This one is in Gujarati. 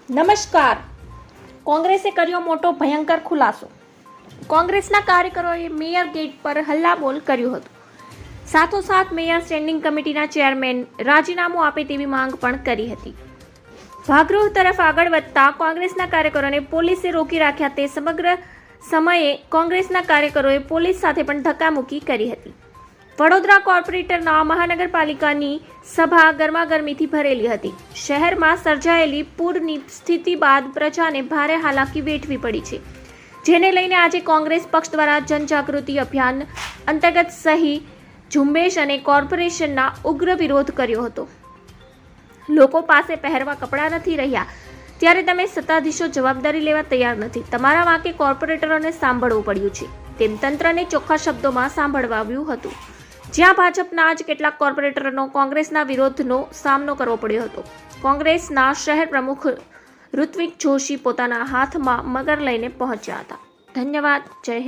નમસ્કાર. કોંગ્રેસે કર્યો મોટો ભયંકર ખુલાસો. કોંગ્રેસના કાર્યકરોએ મેયર ગેટ પર હલ્લાબોલ કર્યું હતું. સાથોસાથ મેયર સ્ટેન્ડિંગ કમિટીના ચેરમેન રાજીનામું આપે તેવી માંગ પણ કરી હતી. ભાગૃહ તરફ આગળ વધતા કોંગ્રેસના કાર્યકરોને પોલીસે રોકી રાખ્યા. તે સમગ્ર સમયે કોંગ્રેસના કાર્યકરોએ પોલીસ સાથે પણ ધક્કામુક્કી કરી હતી. વડોદરા કોર્પોરેટરના મહાનગરપાલિકાની સભા ગરમાગરમીથી ભરેલી હતી. શહેરમાં સર્જાયેલી પૂરની સ્થિતિ બાદ પ્રજાને ભારે હાલાકી વેઠવી પડી છે, જેને લઈને આજે કોંગ્રેસ પક્ષ દ્વારા જનજાગૃતિ અભિયાન અંતર્ગત સહી ઝુંબેશ અને કોર્પોરેશનના ઉગ્ર વિરોધ કર્યો હતો. લોકો પાસે પહેરવા કપડાં નથી રહ્યા, ત્યારે તમે સત્તાધીશો જવાબદારી લેવા તૈયાર નથી. તમારા વાંકે કોર્પોરેટરોને સાંભળવું પડ્યું છે, તેમ તંત્રને ચોખ્ખા શબ્દોમાં સાંભળવાવ્યું હતું. જ્યાં ભાજપના જ કેટલાક કોર્પોરેટરોનો કોંગ્રેસના વિરોધનો સામનો કરવો પડ્યો હતો. કોંગ્રેસના શહેર પ્રમુખ ઋત્વિક જોશી પોતાના હાથમાં મગર લઈને પહોંચ્યા હતા. ધન્યવાદ. જય હિન્દ.